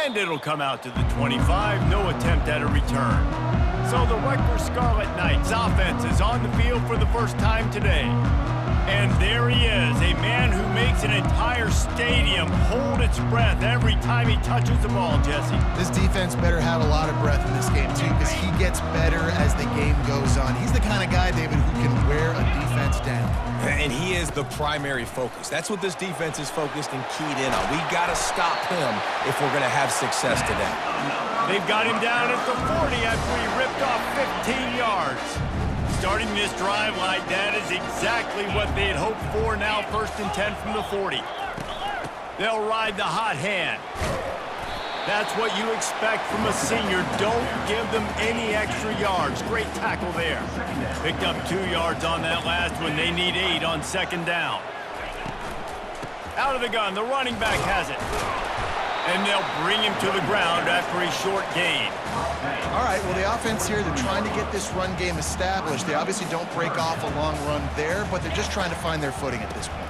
And it'll come out to the 25, no attempt at a return. So the Rutgers Scarlet Knights offense is on the field for the first time today. And there he is, a man who makes an entire stadium hold its breath every time he touches the ball, Jesse. This defense better have a lot of breath in this game, too, because he gets better as the game goes on. He's the kind of guy, David, who can wear a defense down. And he is the primary focus. That's what this defense is focused and keyed in on. We got to stop him if we're going to have success today. They've got him down at the 40 after he ripped off 15 yards. Starting this drive like that is exactly what they had hoped for. Now 1st and 10 from the 40. They'll ride the hot hand. That's what you expect from a senior. Don't give them any extra yards. Great tackle there. Picked up 2 yards on that last one. They need 8 on 2nd down. Out of the gun, the running back has it. And they'll bring him to the ground after a short gain. All right, well, the offense here, they're trying to get this run game established. They obviously don't break off a long run there, but they're just trying to find their footing at this point.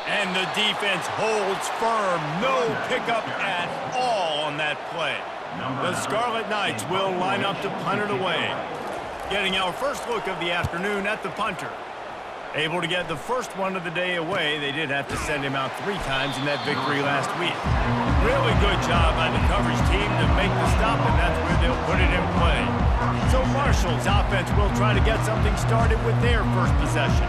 And the defense holds firm. No pickup at all on that play. The Scarlet Knights will line up to punt it away. Getting our first look of the afternoon at the punter. Able to get the first one of the day away. They did have to send him out 3 times in that victory last week. Really good job by the coverage team to make the stop, and that's where they'll put it in play. So Marshall's offense will try to get something started with their first possession.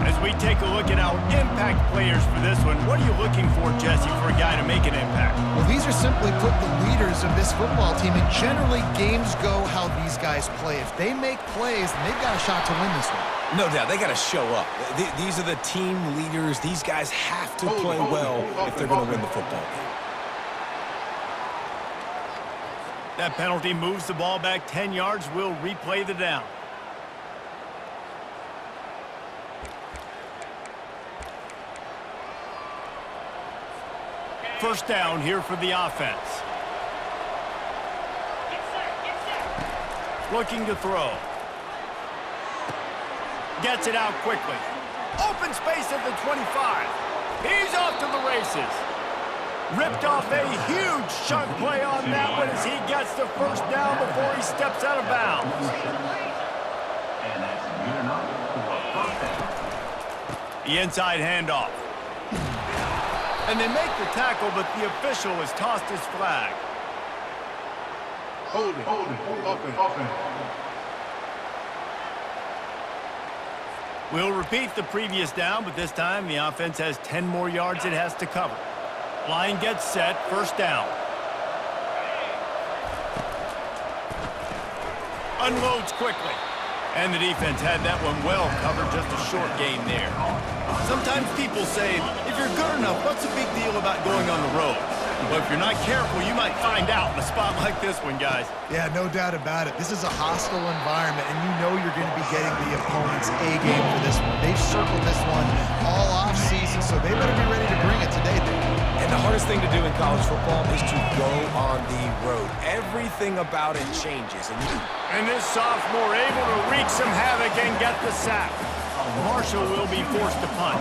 As we take a look at our impact players for this one, what are you looking for, Jesse, for a guy to make an impact? Well, these are simply put the leaders of this football team, and generally games go how these guys play. If they make plays, then they've got a shot to win this one. No doubt, they got to show up. These are the team leaders. These guys have to play well if they're going to win the football game. That penalty moves the ball back 10 yards. We'll replay the down. First down here for the offense. Looking to throw. Gets it out quickly. Open space at the 25. He's off to the races. Ripped off a huge chunk play on that one as he gets the first down before he steps out of bounds. The inside handoff. And they make the tackle, but the official has tossed his flag. Hold it, open. We'll repeat the previous down, but this time the offense has 10 more yards it has to cover. Line gets set, first down. Unloads quickly. And the defense had that one well covered, just a short gain there. Sometimes people say, if you're good enough, what's the big deal about going on the road? But if you're not careful, you might find out in a spot like this one, guys. Yeah, no doubt about it. This is a hostile environment, and you know you're going to be getting the opponent's A game for this one. They've circled this one all off-season, so they better be ready to bring it today, And the hardest thing to do in college football is to go on the road. Everything about it changes. And this sophomore able to wreak some havoc and get the sack. Marshall will be forced to punt.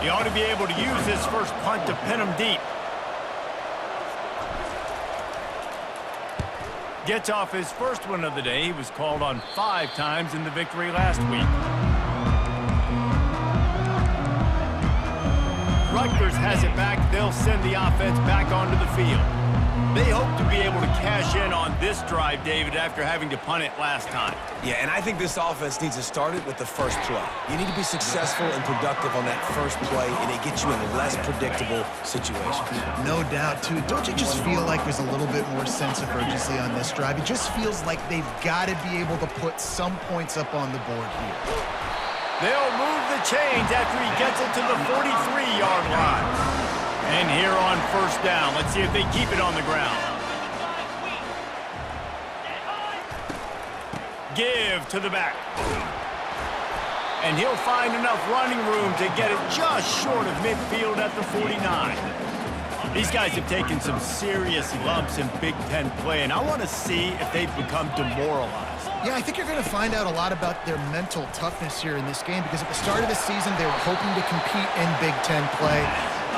He ought to be able to use this first punt to pin him deep. Gets off his first one of the day. He was called on 5 times in the victory last week. Rutgers has it back. They'll send the offense back onto the field. They hope to be able to cash in on this drive, David, after having to punt it last time. Yeah, and I think this offense needs to start it with the first play. You need to be successful and productive on that first play, and it gets you in less predictable situations. No doubt, too. Don't you just feel like there's a little bit more sense of urgency on this drive? It just feels like they've got to be able to put some points up on the board here. They'll move the chains after he gets it to the 43-yard line. And here on first down, let's see if they keep it on the ground. Give to the back. And he'll find enough running room to get it just short of midfield at the 49. These guys have taken some serious lumps in Big Ten play, and I want to see if they've become demoralized. Yeah, I think you're going to find out a lot about their mental toughness here in this game, because at the start of the season, they were hoping to compete in Big Ten play.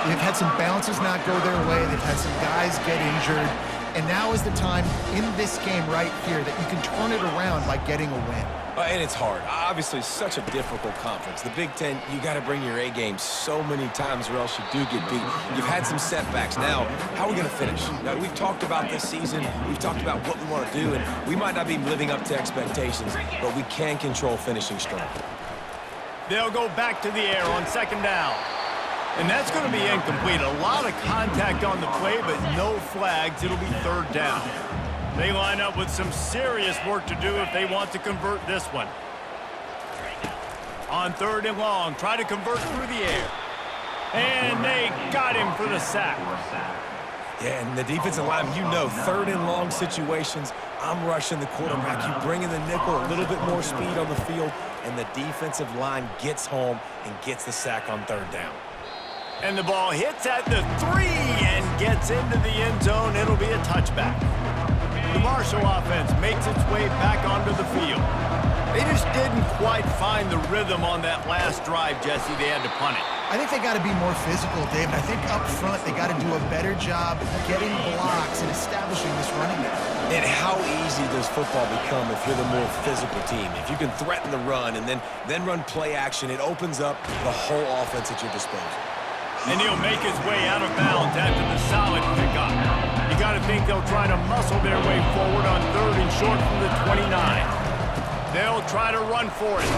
They've had some bounces not go their way. They've had some guys get injured. And now is the time in this game right here that you can turn it around by getting a win. And it's hard. Obviously, such a difficult conference. The Big Ten, you got to bring your A game so many times or else you do get beat. You've had some setbacks. Now, how are we going to finish? Now, we've talked about this season. We've talked about what we want to do, and we might not be living up to expectations, but we can control finishing strong. They'll go back to the air on second down. And that's going to be incomplete. A lot of contact on the play, but no flags. It'll be third down. They line up with some serious work to do if they want to convert this one. On third and long, try to convert through the air. And they got him for the sack. Yeah, and the defensive line, you know, third and long situations, I'm rushing the quarterback. You bring in the nickel, a little bit more speed on the field, and the defensive line gets home and gets the sack on third down. And the ball hits at the 3 and gets into the end zone. It'll be a touchback. The Marshall offense makes its way back onto the field. They just didn't quite find the rhythm on that last drive, Jesse. They had to punt it. I think they got to be more physical, David. I think up front they got to do a better job getting blocks and establishing this running game. And how easy does football become if you're the more physical team? If you can threaten the run and then run play action, it opens up the whole offense at your disposal. And he'll make his way out of bounds after the solid pickup. You got to think they'll try to muscle their way forward on third and short from the 29. They'll try to run for it.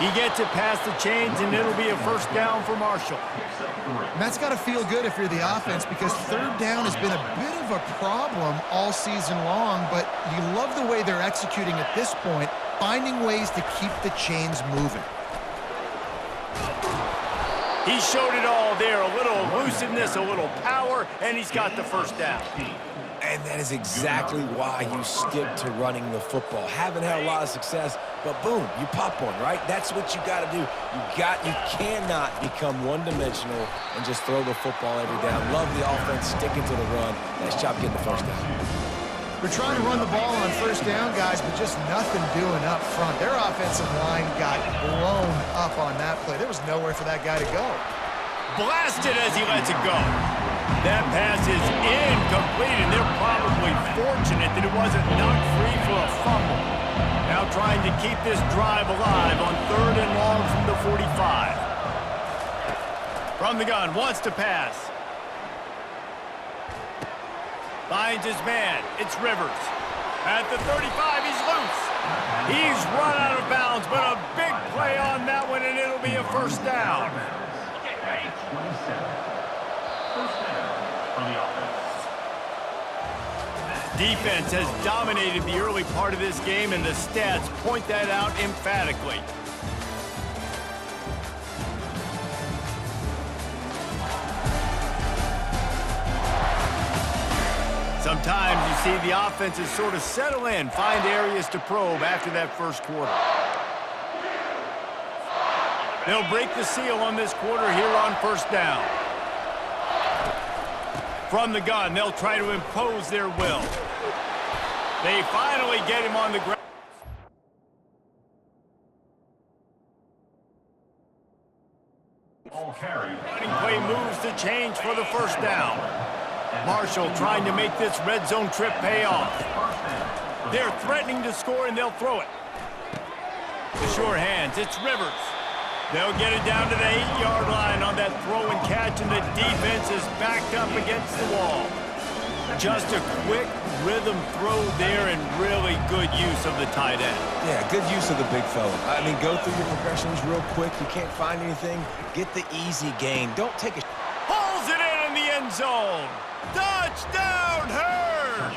He gets it past the chains, and it'll be a first down for Marshall. And that's got to feel good if you're the offense, because third down has been a bit of a problem all season long, but you love the way they're executing at this point, finding ways to keep the chains moving. He showed it all there, a little elusiveness, a little power, and he's got the first down. And that is exactly why you stick to running the football. Haven't had a lot of success, but boom, you pop one, right? That's what you got to do. You cannot become one-dimensional and just throw the football every down. Love the offense, sticking to the run. Nice job getting the first down. We're trying to run the ball on first down, guys, but just nothing doing up front. Their offensive line got blown up on that play. There was nowhere for that guy to go. Blasted as he lets it go. That pass is incomplete, and they're probably fortunate that it wasn't knocked free for a fumble. Now trying to keep this drive alive on third and long from the 45. From the gun, wants to pass. Finds his man. It's Rivers. At the 35, he's loose. He's run out of bounds, but a big play on that one, and it'll be a first down. Defense has dominated the early part of this game, and the stats point that out emphatically. Sometimes you see the offenses sort of settle in, find areas to probe after that first quarter. They'll break the seal on this quarter here on first down. From the gun, they'll try to impose their will. They finally get him on the ground. Running play moves the change for the first down. Marshall trying to make this red zone trip pay off. They're threatening to score, and they'll throw it. The sure hands, it's Rivers. They'll get it down to the 8-yard line on that throw and catch, and the defense is backed up against the wall. Just a quick rhythm throw there, and really good use of the tight end. Yeah, good use of the big fella. I mean, go through your progressions real quick. You can't find anything. Get the easy gain. Don't take a... Pulls it in the end zone. Touchdown, Herd!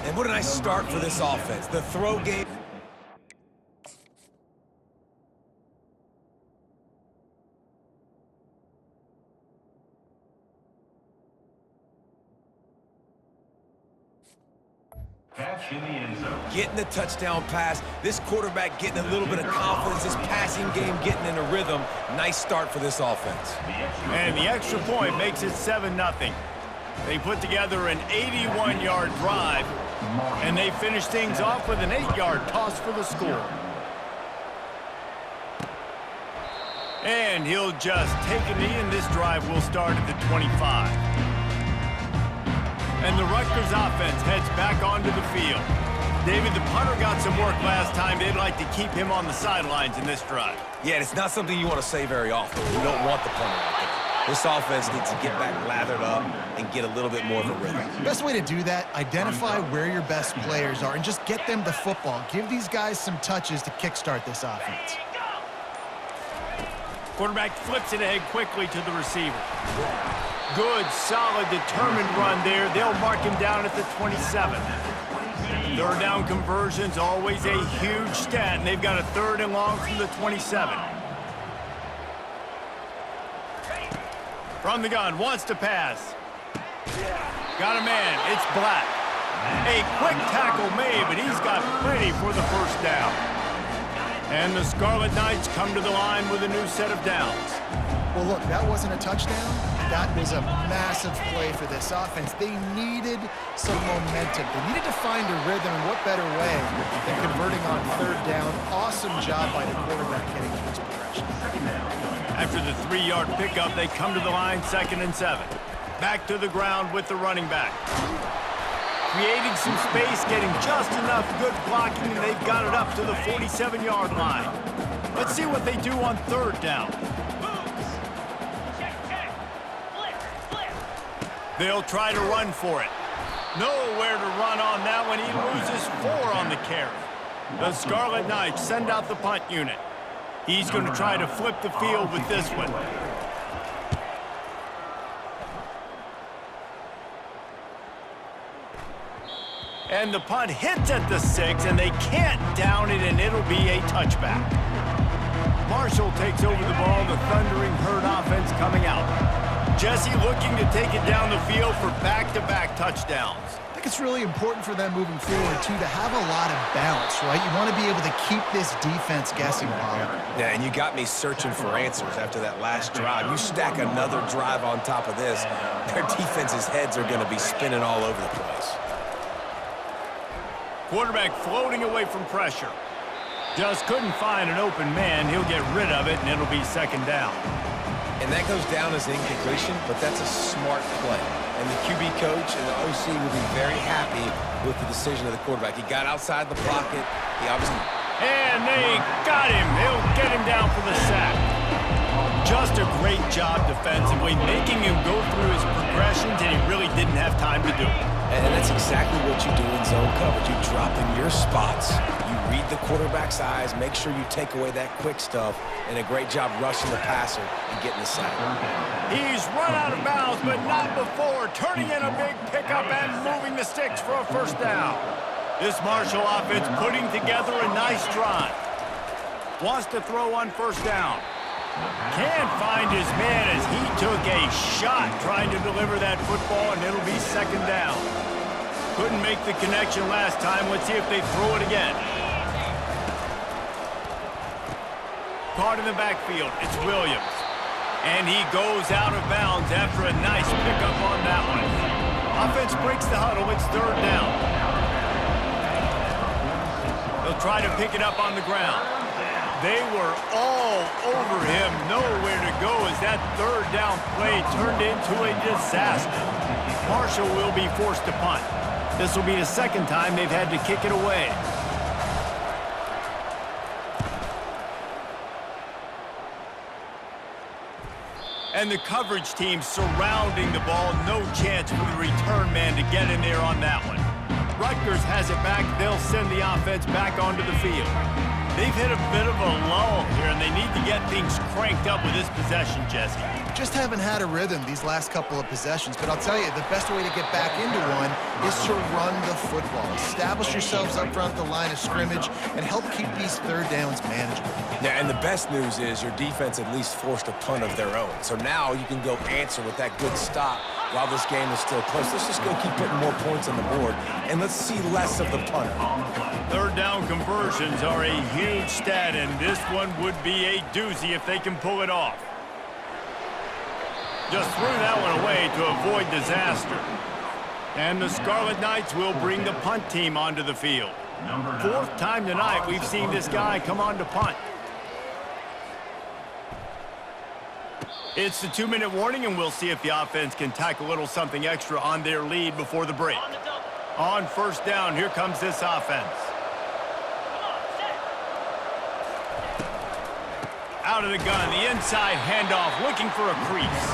And what a nice start for this offense. The throw game. In the end zone. Getting the touchdown pass. This quarterback getting a little bit of confidence. This passing game getting in a rhythm. Nice start for this offense. And the extra point makes it 7-0. They put together an 81-yard drive, and they finish things off with an 8-yard toss for the score. And he'll just take a knee, and this drive will start at the 25. And the Rutgers offense heads back onto the field. David, the punter got some work last time. They'd like to keep him on the sidelines in this drive. Yeah, it's not something you want to say very often. You don't want the punter out there. This offense needs to get back lathered up and get a little bit more of a rhythm. Best way to do that, identify where your best players are and just get them the football. Give these guys some touches to kickstart this offense. Quarterback flips it ahead quickly to the receiver. Good, solid, determined run there. They'll mark him down at the 27. Third down conversion's always a huge stat, and they've got a 3rd and long from the 27. From the gun, wants to pass. Got a man, it's Black. A quick tackle made, but he's got plenty for the first down. And the Scarlet Knights come to the line with a new set of downs. Well, look, that wasn't a touchdown. That was a massive play for this offense. They needed some momentum. They needed to find a rhythm, and what better way than converting on 3rd down. Awesome job by the quarterback getting to his progression. After the 3-yard pickup, they come to the line, 2nd and 7. Back to the ground with the running back. Creating some space, getting just enough good blocking, and they've got it up to the 47-yard line. Let's see what they do on 3rd down. They'll try to run for it. Nowhere to run on that one. He loses 4 on the carry. The Scarlet Knights send out the punt unit. He's going to try to flip the field with this one. And the punt hits at the 6, and they can't down it, and it'll be a touchback. Marshall takes over the ball, the Thundering Herd offense coming out. Jesse looking to take it down the field for back-to-back touchdowns. I think it's really important for them moving forward, too, to have a lot of balance, right? You want to be able to keep this defense guessing, Bob. Yeah, and you got me searching for answers after that last drive. You stack another drive on top of this, their defense's heads are going to be spinning all over the place. Quarterback floating away from pressure. Just couldn't find an open man. He'll get rid of it, and it'll be 2nd down. And that goes down as incompletion, but that's a smart play. And the QB coach and the OC will be very happy with the decision of the quarterback. He got outside the pocket. He obviously... And they got him. They'll get him down for the sack. Just a great job defensively, making him go through his progressions, and he really didn't have time to do it. And that's exactly what you do in zone coverage. You drop in your spots. You read the quarterback's eyes, make sure you take away that quick stuff, and a great job rushing the passer and getting the sack. He's run out of bounds, but not before, turning in a big pickup and moving the sticks for a 1st down. This Marshall offense putting together a nice drive. Wants to throw on 1st down. Can't find his man as he took a shot trying to deliver that football, and it'll be 2nd down. Couldn't make the connection last time. Let's see if they throw it again. Caught in the backfield. It's Williams. And he goes out of bounds after a nice pickup on that one. Offense breaks the huddle. It's 3rd down. They'll try to pick it up on the ground. They were all over him. Nowhere to go as that 3rd down play turned into a disaster. Marshall will be forced to punt. This will be the 2nd time they've had to kick it away. And the coverage team surrounding the ball. No chance for the return man to get in there on that one. Rutgers has it back. They'll send the offense back onto the field. They've hit a bit of a lull here, and they need to get things cranked up with this possession, Jesse. Just haven't had a rhythm these last couple of possessions, but I'll tell you, the best way to get back into one is to run the football. Establish yourselves up front the line of scrimmage and help keep these 3rd downs manageable. Yeah, and the best news is your defense at least forced a punt of their own. So now you can go answer with that good stop while this game is still close. Let's just go keep putting more points on the board, and let's see less of the punter. 3rd down conversions are a huge stat, and this one would be a doozy if they can pull it off. Just threw that one away to avoid disaster. And the Scarlet Knights will bring the punt team onto the field. 4th time tonight we've seen this guy come on to punt. It's the 2-minute warning, and we'll see if the offense can tack a little something extra on their lead before the break. On first down, here comes this offense. Out of the gun, the inside handoff, looking for a crease.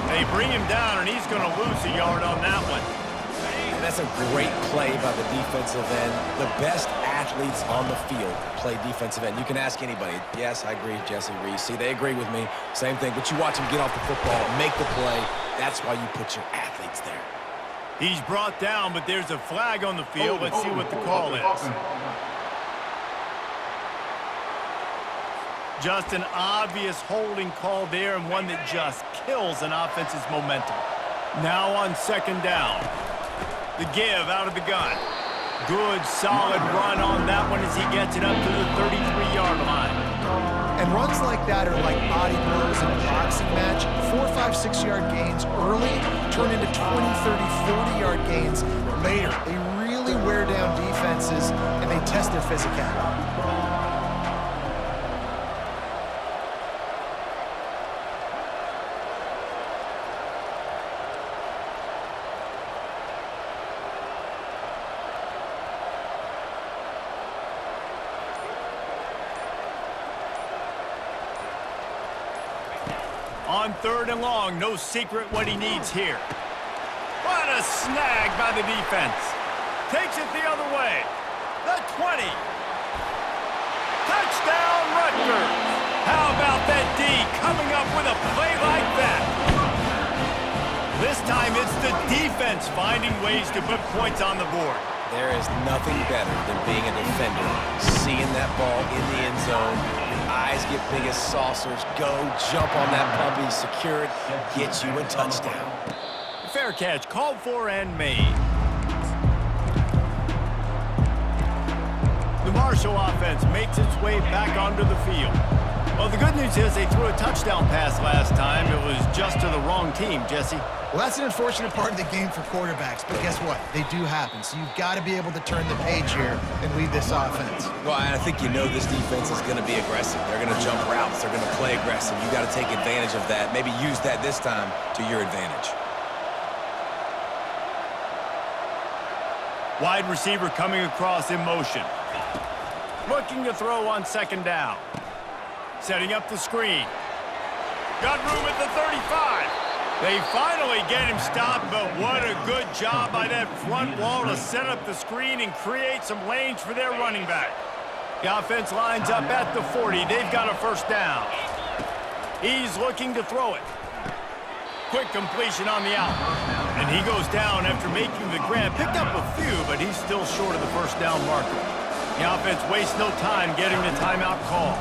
They bring him down, and he's going to lose a yard on that one. That's a great play by the defensive end. The best athletes on the field play defensive end. You can ask anybody. Yes, I agree, Jesse Reese. See, they agree with me. Same thing. But you watch them get off the football, make the play. That's why you put your athletes there. He's brought down, but there's a flag on the field. Let's see what the call is. Just an obvious holding call there, and one that just kills an offense's momentum. Now on second down. The give out of the gun. Good, solid run on that one as he gets it up to the 33-yard line. And runs like that are like body blows in a boxing match. 4, 5, 6-yard gains early turn into 20, 30, 40-yard gains later. They really wear down defenses, and they test their physicality. On third and long, no secret what he needs here. What a snag by the defense. Takes it the other way. The 20. Touchdown, Rutgers. How about that D coming up with a play like that? This time it's the defense finding ways to put points on the board. There is nothing better than being a defender, seeing that ball in the end zone. Your eyes get big as saucers. Go, jump on that puppy, secure it, get you a touchdown. Fair catch, called for and made. The Marshall offense makes its way back onto the field. Well, the good news is they threw a touchdown pass last time. It was just to the wrong team, Jesse. Well, that's an unfortunate part of the game for quarterbacks, but guess what? They do happen, so you've got to be able to turn the page here and lead this offense. Well, and I think you know this defense is going to be aggressive. They're going to jump routes. They're going to play aggressive. You've got to take advantage of that. Maybe use that this time to your advantage. Wide receiver coming across in motion. Looking to throw on second down. Setting up the screen. Got room at the 35. They finally get him stopped, but what a good job by that front wall to set up the screen and create some lanes for their running back. The offense lines up at the 40. They've got a first down. He's looking to throw it. Quick completion on the out. And he goes down after making the grab. Picked up a few, but he's still short of the first down marker. The offense wastes no time getting the timeout call.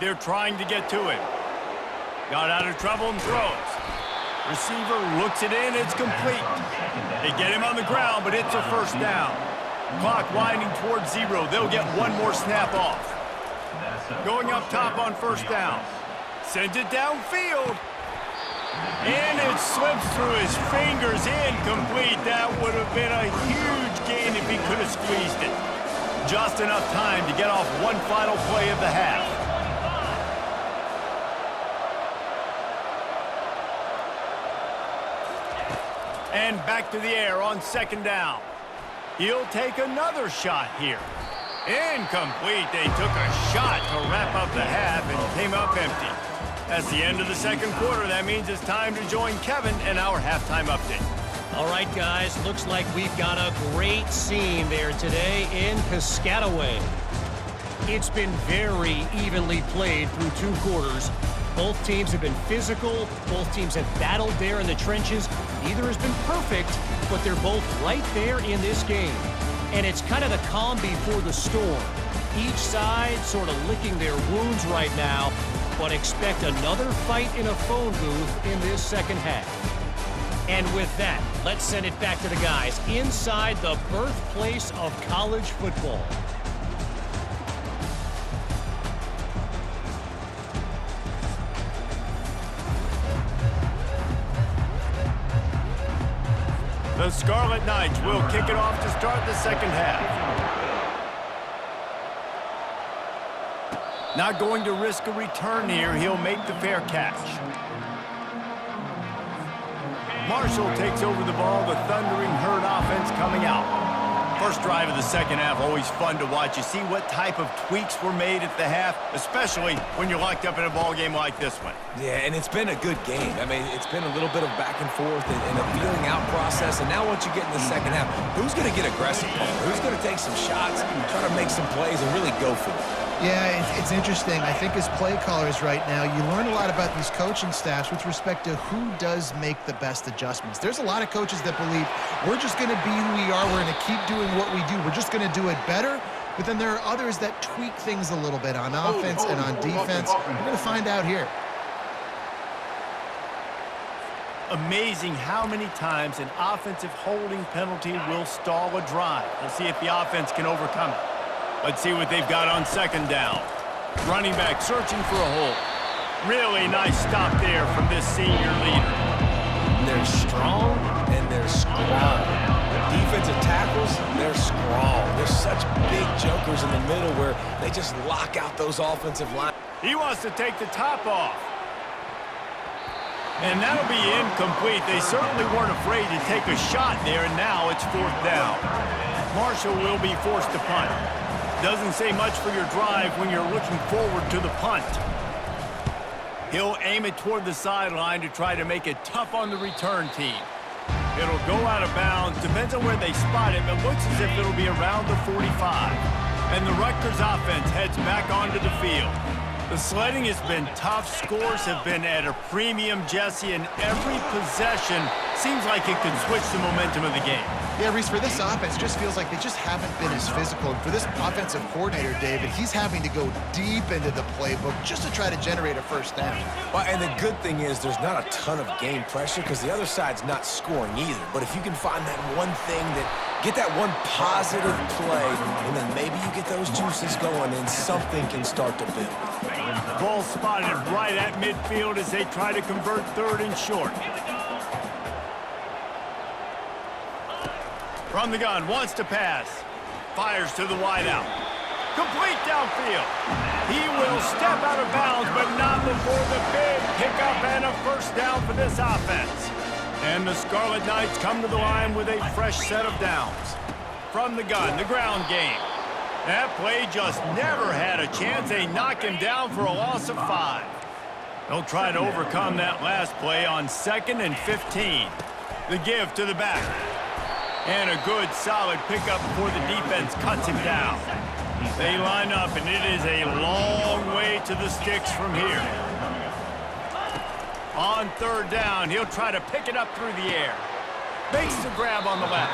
They're trying to get to it. Got out of trouble and throws. Receiver looks it in. It's complete. They get him on the ground, but it's a first down. Clock winding towards 0. They'll get one more snap off. Going up top on first down. Sends it downfield. And it slips through his fingers. Incomplete. That would have been a huge gain if he could have squeezed it. Just enough time to get off one final play of the half. And back to the air on second down. He'll take another shot here. Incomplete. They took a shot to wrap up the half and came up empty. That's the end of the second quarter. That means it's time to join Kevin in our halftime update. All right, guys, looks like we've got a great scene there today in Piscataway. It's been very evenly played through 2 quarters. Both teams have been physical. Both teams have battled there in the trenches. Neither has been perfect, but they're both right there in this game. And it's kind of the calm before the storm. Each side sort of licking their wounds right now, but expect another fight in a phone booth in this second half. And with that, let's send it back to the guys inside the birthplace of college football. The Scarlet Knights will kick it off to start the second half. Not going to risk a return here. He'll make the fair catch. Marshall takes over the ball. The Thundering Herd offense coming out. First drive of the second half, always fun to watch. You see what type of tweaks were made at the half, especially when you're locked up in a ball game like this one. Yeah, and it's been a good game. I mean, it's been a little bit of back and forth and a feeling out process. And now once you get in the second half, who's going to get aggressive, Paul? Who's going to take some shots, try to make some plays, and really go for it? Yeah, it's interesting. I think as play callers right now, you learn a lot about these coaching staffs with respect to who does make the best adjustments. There's a lot of coaches that believe we're just going to be who we are. We're going to keep doing what we do. We're just going to do it better. But then there are others that tweak things a little bit on offense and on defense. We're going to find out here. Amazing how many times an offensive holding penalty will stall a drive. We'll see if the offense can overcome it. Let's see what they've got on second down. Running back searching for a hole. Really nice stop there from this senior leader. They're strong and they're strong. Defensive tackles, they're strong. They're such big jokers in the middle where they just lock out those offensive lines. He wants to take the top off. And that'll be incomplete. They certainly weren't afraid to take a shot there, and now it's fourth down. Marshall will be forced to punt. Doesn't say much for your drive when you're looking forward to the punt. He'll aim it toward the sideline to try to make it tough on the return team. It'll go out of bounds. Depends on where they spot it, but looks as if it'll be around the 45. And the Rutgers offense heads back onto the field. The sledding has been tough. Scores have been at a premium, Jesse, and every possession seems like it could switch the momentum of the game. Yeah, Reese, for this offense, it just feels like they just haven't been as physical. And for this offensive coordinator, David, he's having to go deep into the playbook just to try to generate a first down. Well, and the good thing is there's not a ton of game pressure because the other side's not scoring either. But if you can find that one thing get that one positive play, and then maybe you get those juices going and something can start to build. Ball spotted right at midfield as they try to convert third and short. From the gun, wants to pass. Fires to the wideout. Complete downfield. He will step out of bounds, but not before the big pickup and a first down for this offense. And the Scarlet Knights come to the line with a fresh set of downs. From the gun, the ground game. That play just never had a chance. They knock him down for a loss of 5. They'll try to overcome that last play on 2nd and 15. The give to the back. And a good, solid pickup before the defense cuts him down. They line up, and it is a long way to the sticks from here. On third down, he'll try to pick it up through the air. Makes the grab on the left.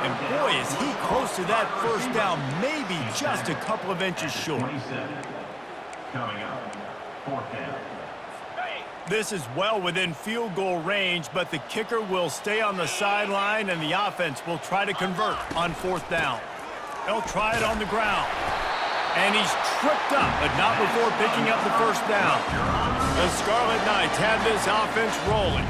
And boy, is he close to that first down, maybe just a couple of inches short. Coming up, fourth down. This is well within field goal range, but the kicker will stay on the sideline, and the offense will try to convert on fourth down. They'll try it on the ground. And he's tripped up, but not before picking up the first down. The Scarlet Knights have this offense rolling.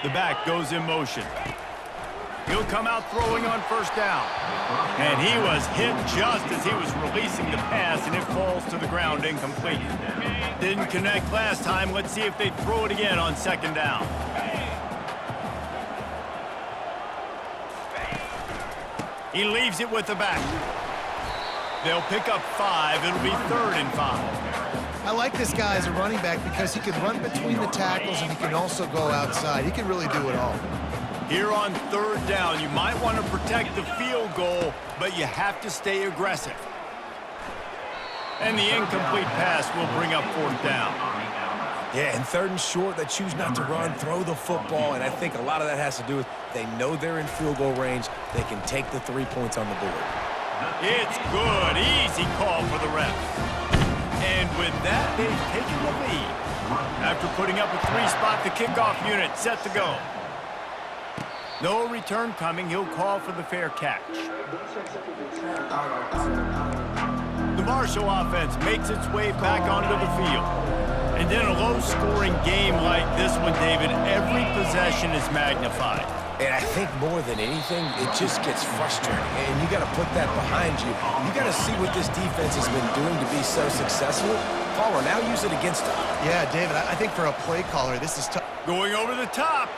The back goes in motion. He'll come out throwing on first down. And he was hit just as he was releasing the pass, and it falls to the ground incomplete. Didn't connect last time. Let's see if they throw it again on second down. He leaves it with the back. They'll pick up 5. It'll be 3rd and 5. I like this guy as a running back because he can run between the tackles and he can also go outside. He can really do it all. Here on third down, you might want to protect the field goal, but you have to stay aggressive. And the incomplete pass will bring up fourth down. Yeah, and 3rd and short, they choose not to run, throw the football, and I think a lot of that has to do with they know they're in field goal range. They can take the 3 points on the board. It's good. Easy call for the ref. And with that, they've taken the lead. After putting up a 3-spot, the kickoff unit set to go. No return coming. He'll call for the fair catch. The Marshall offense makes its way back onto the field. And in a low-scoring game like this one, David, every possession is magnified. And I think more than anything, it just gets frustrating. And you got to put that behind you. You got to see what this defense has been doing to be so successful. Paul, now use it against them. Yeah, David, I think for a play caller, this is tough. Going over the top.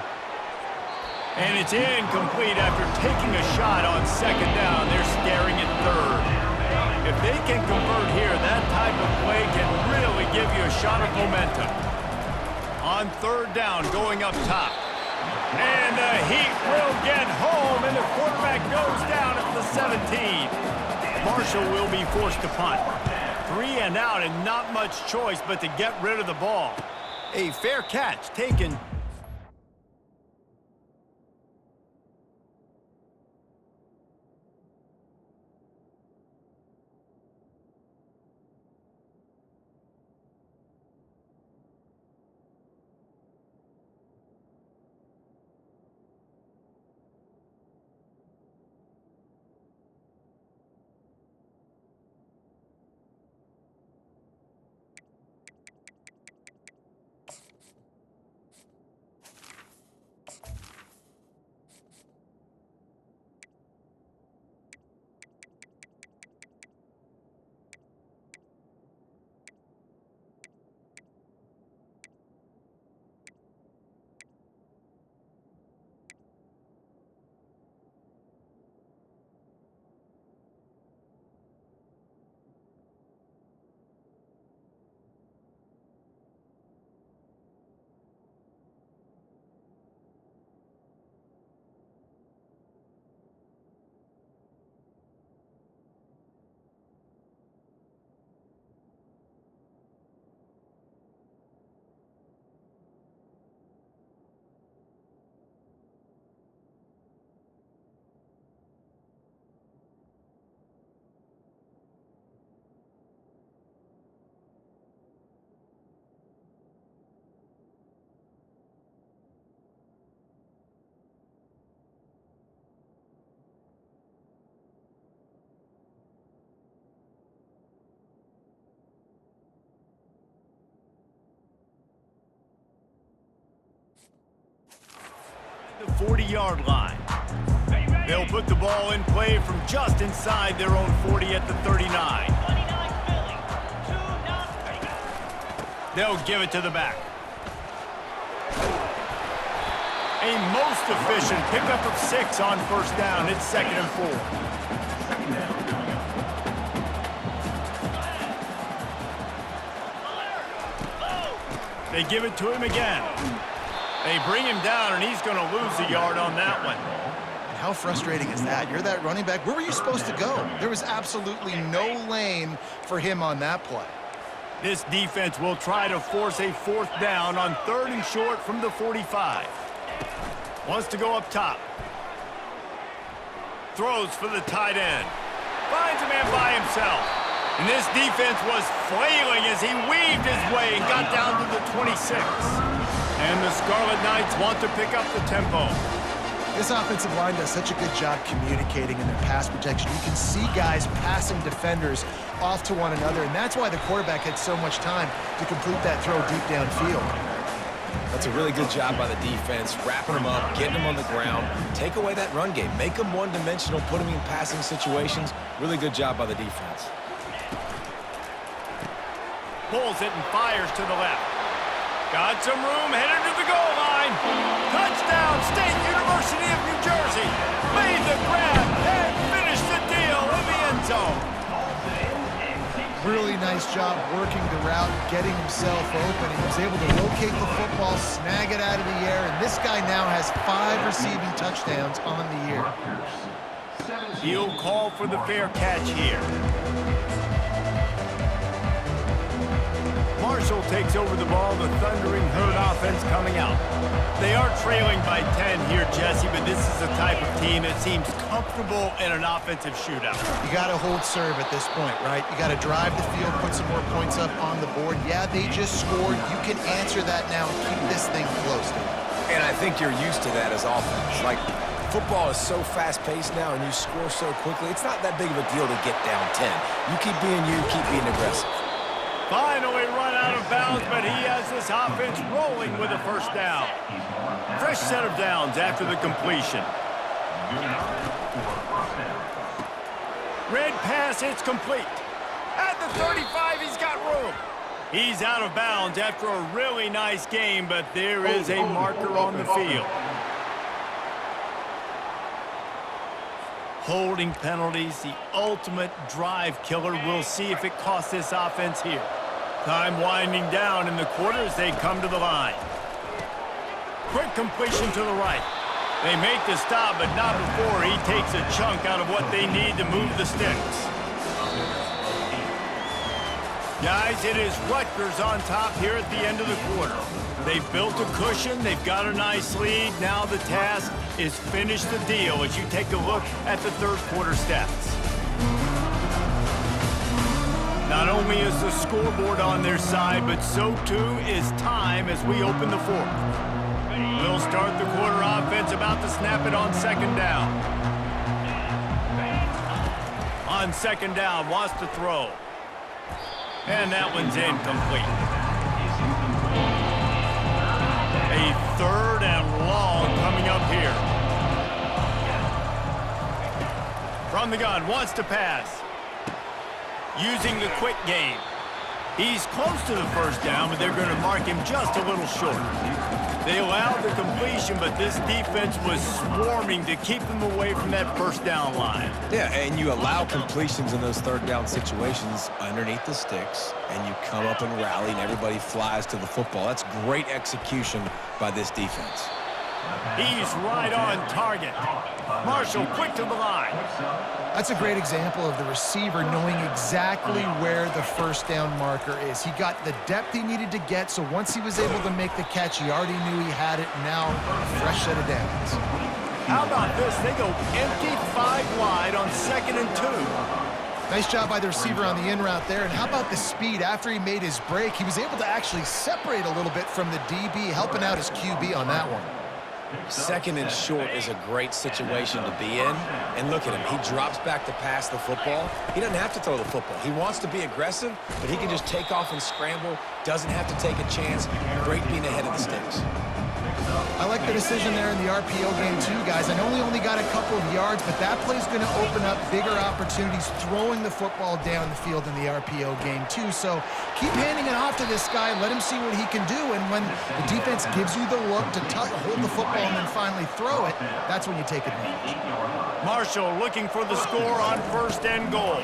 And it's incomplete after taking a shot on second down. They're staring at third. If they can convert here, that type of play can really give you a shot of momentum. On third down, going up top. And the Heat will get home, and the quarterback goes down at the 17. Marshall will be forced to punt. 3 and out, and not much choice but to get rid of the ball. A fair catch taken. The 40-yard line. They'll put the ball in play from just inside their own 40 at the 39. They'll give it to the back. A most efficient pickup of 6 on first down. It's 2nd and 4. They give it to him again. They bring him down, and he's going to lose a yard on that one. And how frustrating is that? You're that running back. Where were you supposed to go? There was absolutely no lane for him on that play. This defense will try to force a 4th down on 3rd and short from the 45. Wants to go up top. Throws for the tight end. Finds a man by himself. And this defense was flailing as he weaved his way and got down to the 26. And the Scarlet Knights want to pick up the tempo. This offensive line does such a good job communicating in their pass protection. You can see guys passing defenders off to one another, and that's why the quarterback had so much time to complete that throw deep downfield. That's a really good job by the defense, wrapping them up, getting them on the ground. Take away that run game. Make them one-dimensional, put them in passing situations. Really good job by the defense. Pulls it and fires to the left. Got some room, headed to the goal line. Touchdown, State University of New Jersey. Made the grab and finished the deal in the end zone. Really nice job working the route, getting himself open. He was able to locate the football, snag it out of the air, and this guy now has 5 receiving touchdowns on the year. He'll call for the fair catch here. Marshall takes over the ball, the Thundering Herd offense coming out. They are trailing by 10 here, Jesse, but this is the type of team that seems comfortable in an offensive shootout. You got to hold serve at this point, right? You got to drive the field, put some more points up on the board. Yeah, they just scored. You can answer that now and keep this thing close. And I think you're used to that as offense. Like, football is so fast-paced now and you score so quickly, it's not that big of a deal to get down 10. You keep being you, keep being aggressive. Finally run out of bounds, but he has has this offense rolling with a first down. Fresh set of downs after the completion. Red pass, it's complete. At the 35, he's got room. He's out of bounds after a really nice game, but there is a marker on the field. Holding penalties, the ultimate drive killer. We'll see if it costs this offense here. Time winding down in the quarter as they come to the line. Quick completion to the right. They make the stop, but not before he takes a chunk out of what they need to move the sticks. Guys, it is Rutgers on top here at the end of the quarter. They've built a cushion. They've got a nice lead. Now the task is finish the deal as you take a look at the third quarter stats. Not only is the scoreboard on their side, but so too is time as we open the fourth. We'll start the quarter offense about to snap it on second down. On second down, wants to throw. And that one's incomplete. A third and long coming up here. From the gun, wants to pass. Using the quick game. He's close to the first down, but they're going to mark him just a little short. They allowed the completion, but this defense was swarming to keep them away from that first down line. Yeah, and you allow completions in those third down situations underneath the sticks, and you come up and rally, and everybody flies to the football. That's great execution by this defense. He's right on target. Marshall quick to the line. That's a great example of the receiver knowing exactly where the first down marker is. He got the depth he needed to get, so once he was able to make the catch, he already knew he had it. Now, a fresh set of downs. How about this? They go empty 5 wide on 2nd and 2. Nice job by the receiver on the in route there. And how about the speed after he made his break? He was able to actually separate a little bit from the DB, helping out his QB on that one. Second and short is a great situation to be in. And look at him. He drops back to pass the football. He doesn't have to throw the football. He wants to be aggressive, but he can just take off and scramble. Doesn't have to take a chance. Great being ahead of the sticks. I like the decision there in the RPO game too, guys. I know he only got a couple of yards, but that play's going to open up bigger opportunities throwing the football down the field in the RPO game too. So keep handing it off to this guy. Let him see what he can do. And when the defense gives you the look to hold the football and then finally throw it, that's when you take advantage. Marshall looking for the score on 1st and goal.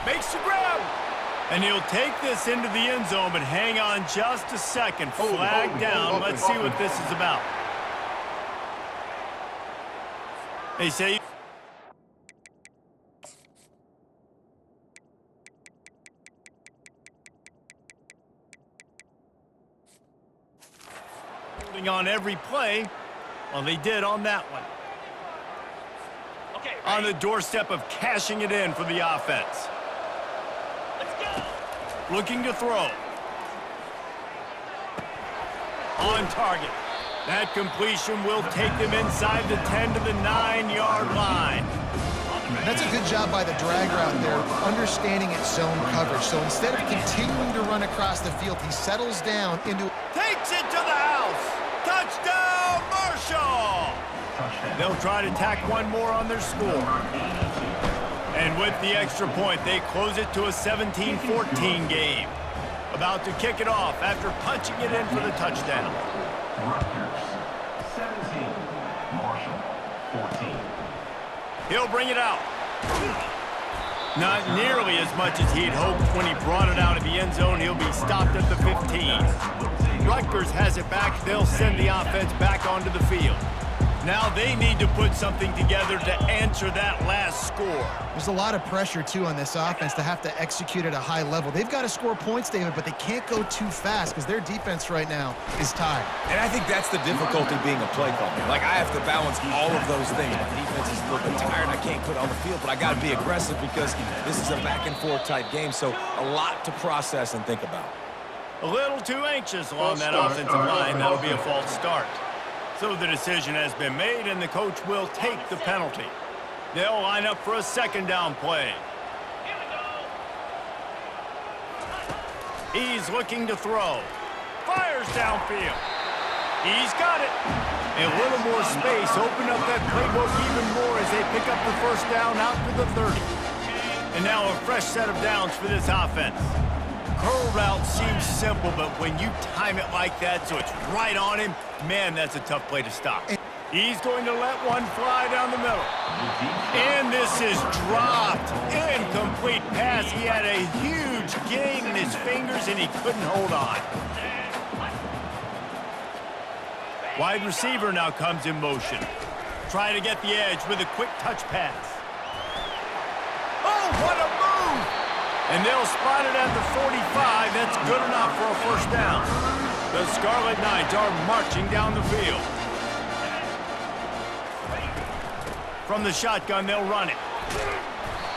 Makes the grab. And he'll take this into the end zone, but hang on just a second. Flag down. Let's see what this is about. They say... holding on every play. Well, they did on that one. Okay, on the doorstep of cashing it in for the offense. Looking to throw. On target. That completion will take them inside the 10 to the 9-yard line. That's a good job by the drag route there, understanding its zone coverage. So instead of continuing to run across the field, he settles down into... Takes it to the house. Touchdown, Marshall. They'll try to tack one more on their score. And with the extra point, they close it to a 17-14 game. About to kick it off after punching it in for the touchdown. Rutgers 17, Marshall 14. He'll bring it out. Not nearly as much as he'd hoped when he brought it out of the end zone. He'll be stopped at the 15. Rutgers has it back. They'll send the offense back onto the field. Now they need to put something together to answer that last score. There's a lot of pressure, too, on this offense to have to execute at a high level. They've got to score points, David, but they can't go too fast because their defense right now is tired. And I think that's the difficulty being a play caller. Like, I have to balance all of those things. My defense is a little bit tired. I can't put it on the field, but I got to be aggressive because this is a back-and-forth type game, so a lot to process and think about. A little too anxious along that offensive line. That'll be a false start. So the decision has been made, and the coach will take the penalty. They'll line up for a 2nd down play. He's looking to throw. Fires downfield. He's got it. A little more space. Open up that playbook even more as they pick up the first down out to the 30. And now a fresh set of downs for this offense. Curl route seems simple, but when you time it like that so it's right on him, man, that's a tough play to stop. He's going to let one fly down the middle. And this is dropped. Incomplete pass. He had a huge gain in his fingers, and he couldn't hold on. Wide receiver now comes in motion. Trying to get the edge with a quick touch pass. Oh, what a move! And they'll spot it at the 45. That's good enough for a first down. The Scarlet Knights are marching down the field. From the shotgun, they'll run it.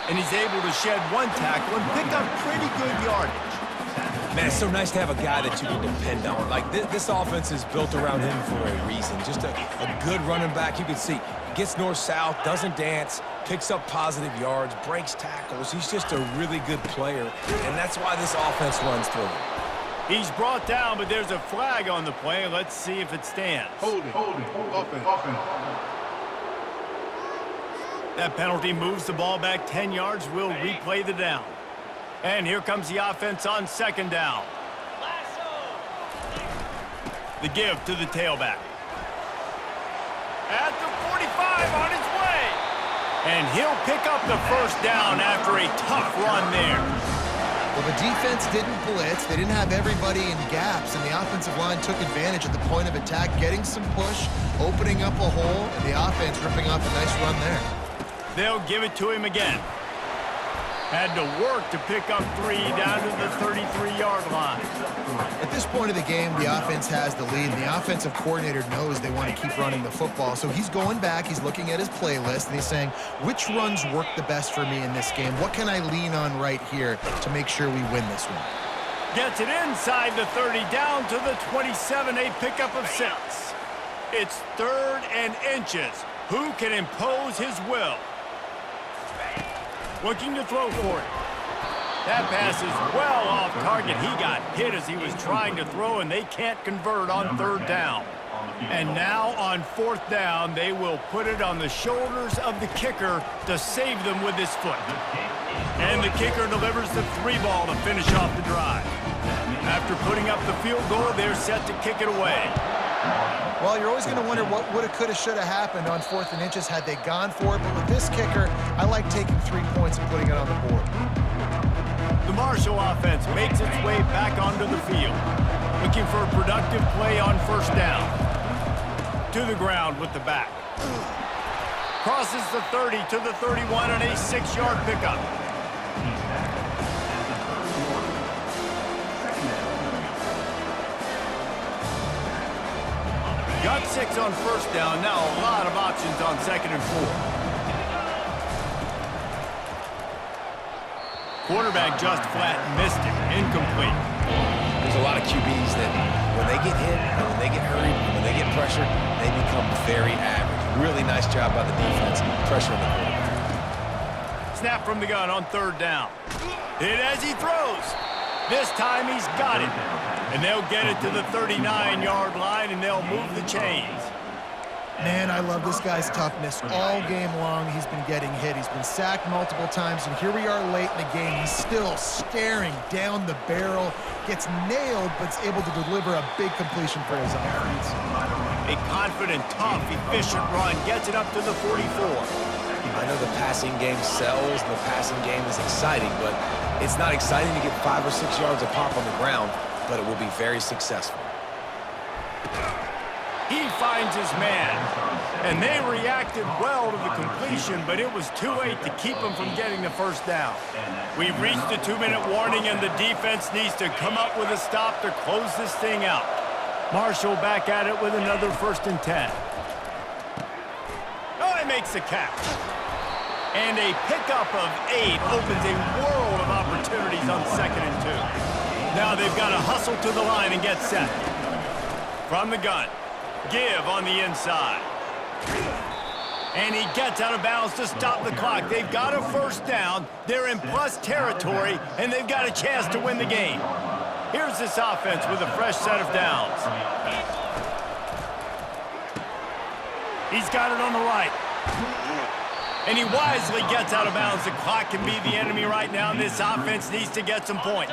And he's able to shed one tackle and pick up pretty good yardage. Man, it's so nice to have a guy that you can depend on. Like, this offense is built around him for a reason. Just a good running back. You can see, gets north-south, doesn't dance, picks up positive yards, breaks tackles. He's just a really good player, and that's why this offense runs through him. He's brought down, but there's a flag on the play. Let's see if it stands. Hold it. Offense. That penalty moves the ball back 10 yards. We'll replay the down. And here comes the offense on second down. The give to the tailback. At the 45 on his way. And he'll pick up the first down after a tough run there. Well, the defense didn't blitz. They didn't have everybody in gaps, and the offensive line took advantage at the point of attack, getting some push, opening up a hole, and the offense ripping off a nice run there. They'll give it to him again. Had to work to pick up 3 down to the 33-yard line. At this point of the game, the offense has the lead, and the offensive coordinator knows they want to keep running the football. So he's going back, he's looking at his playlist, and he's saying, which runs work the best for me in this game? What can I lean on right here to make sure we win this one? Gets it inside the 30, down to the 27, a pickup of 6. It's 3rd and inches. Who can impose his will? Looking to throw for it. That pass is well off target. He got hit as he was trying to throw, and they can't convert on 3rd down. And now on 4th down, they will put it on the shoulders of the kicker to save them with his foot. And the kicker delivers the 3 ball to finish off the drive. After putting up the field goal, they're set to kick it away. Well, you're always going to wonder what woulda, coulda, shoulda happened on 4th and inches had they gone for it. But with this kicker, I like taking 3 points and putting it on the board. The Marshall offense makes its way back onto the field. Looking for a productive play on 1st down. To the ground with the back. Crosses the 30 to the 31 and a 6-yard pickup. Got 6 on 1st down. Now a lot of options on 2nd and 4. Quarterback just flat missed it. Incomplete. There's a lot of QBs that when they get hit, and when they get hurried, and when they get pressured, they become very average. Really nice job by the defense pressuring the quarterback. Snap from the gun on 3rd down. Hit as he throws. This time he's got it. And they'll get it to the 39-yard line, and they'll move the chains. Man, I love this guy's toughness. All game long, he's been getting hit. He's been sacked multiple times, and here we are late in the game. He's still staring down the barrel, gets nailed, but is able to deliver a big completion for his offense. A confident, tough, efficient run gets it up to the 44. I know the passing game sells, and the passing game is exciting, but it's not exciting to get 5 or 6 yards a pop on the ground, but it will be very successful. He finds his man, and they reacted well to the completion, but it was too late to keep him from getting the first down. We've reached the 2-minute warning, and the defense needs to come up with a stop to close this thing out. Marshall back at it with another 1st and 10. Oh, he makes the catch. And a pickup of 8 opens a world of opportunities on 2nd and 2. Now they've got to hustle to the line and get set. From the gun. Give on the inside. And he gets out of bounds to stop the clock. They've got a 1st down. They're in plus territory, and they've got a chance to win the game. Here's this offense with a fresh set of downs. He's got it on the right. And he wisely gets out of bounds. The clock can be the enemy right now, and this offense needs to get some points.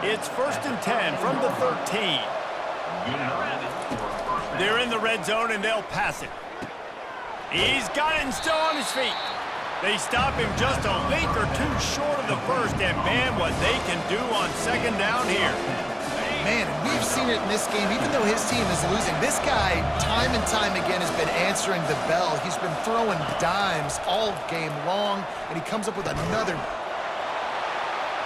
It's 1st and 10 from the 13. They're in the red zone, and they'll pass it. He's got it and still on his feet. They stop him just a link or two short of the first, and man, what they can do on 2nd down here. Man, we've seen it in this game. Even though his team is losing, this guy, time and time again, has been answering the bell. He's been throwing dimes all game long, and he comes up with another.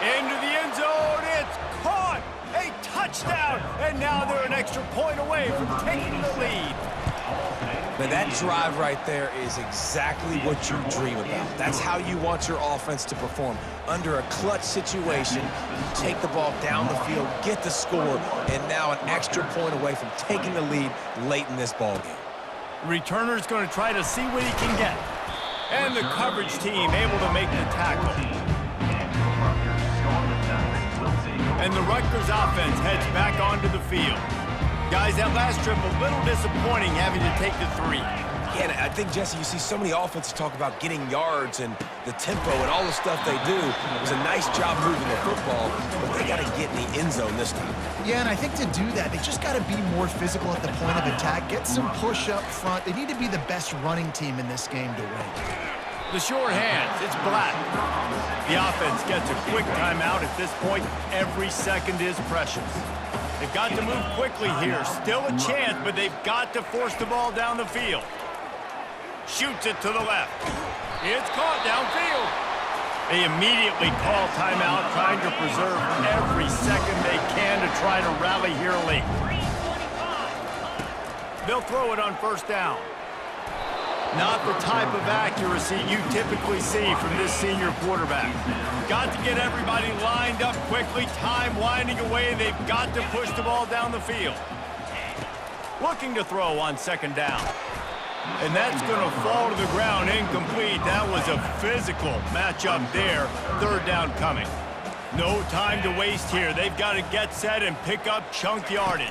Into the end zone, it's caught! A touchdown! And now they're an extra point away from taking the lead. Now that drive right there is exactly what you dream about. That's how you want your offense to perform. Under a clutch situation, you take the ball down the field, get the score, and now an extra point away from taking the lead late in this ballgame. Returner's going to try to see what he can get. And the coverage team able to make the tackle. And the Rutgers offense heads back onto the field. Guys, that last trip a little disappointing having to take the 3. Yeah, and I think, Jesse, you see so many offenses talk about getting yards and the tempo and all the stuff they do. It was a nice job moving the football, but they got to get in the end zone this time. Yeah, and I think to do that, they just got to be more physical at the point of attack, get some push up front. They need to be the best running team in this game to win. The short hands, it's Black. The offense gets a quick timeout. At this point, every second is precious. They've got to move quickly here. Still a chance, but they've got to force the ball down the field. Shoots it to the left. It's caught downfield. They immediately call timeout, trying to preserve every second they can to try to rally here late. They'll throw it on 1st down. Not the type of accuracy you typically see from this senior quarterback. Got to get everybody lined up quickly, time winding away. They've got to push the ball down the field. Looking to throw on 2nd down. And that's going to fall to the ground incomplete. That was a physical matchup there. 3rd down coming. No time to waste here. They've got to get set and pick up chunk yardage.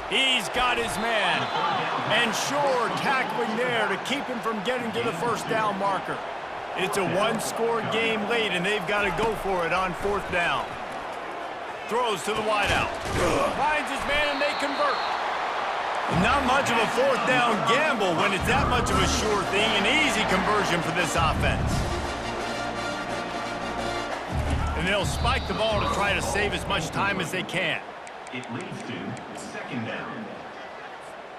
He's got his man. And Shore tackling there to keep him from getting to the 1st down marker. It's a one-score game late, and they've got to go for it on 4th down. Throws to the wideout. Finds his man, and they convert. Not much of a 4th down gamble when it's that much of a sure thing. An easy conversion for this offense. And they'll spike the ball to try to save as much time as they can. It leads to 2nd down.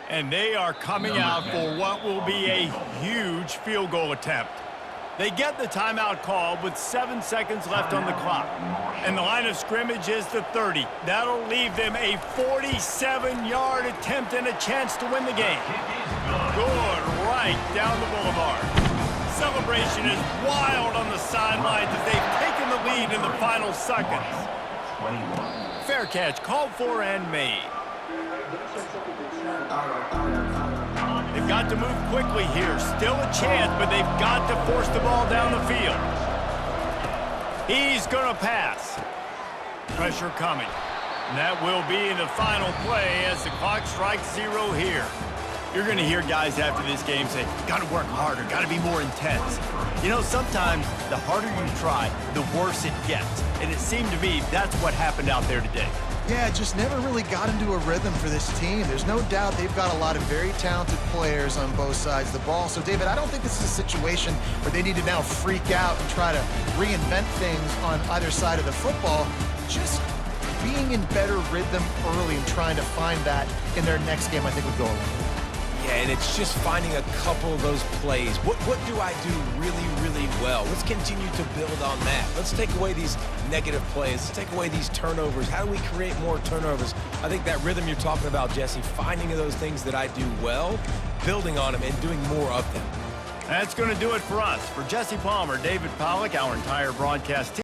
And they are coming out for what will be a huge field goal attempt. They get the timeout call with 7 seconds left on the clock. And the line of scrimmage is the 30. That'll leave them a 47-yard attempt and a chance to win the game. Good right down the boulevard. Celebration is wild on the sidelines as they've taken the lead in the final seconds. 21. Fair catch called for and made. They've got to move quickly here. Still a chance, but they've got to force the ball down the field. He's going to pass. Pressure coming. And that will be the final play as the clock strikes 0 here. You're going to hear guys after this game say, got to work harder, got to be more intense. You know, sometimes the harder you try, the worse it gets. And it seemed to me that's what happened out there today. Yeah, just never really got into a rhythm for this team. There's no doubt they've got a lot of very talented players on both sides of the ball. So, David, I don't think this is a situation where they need to now freak out and try to reinvent things on either side of the football. Just being in better rhythm early and trying to find that in their next game, I think would go a long way. Yeah, and it's just finding a couple of those plays. What do I do really, really well? Let's continue to build on that. Let's take away these negative plays. Let's take away these turnovers. How do we create more turnovers? I think that rhythm you're talking about, Jesse, finding those things that I do well, building on them, and doing more of them. That's going to do it for us. For Jesse Palmer, David Pollack, our entire broadcast team.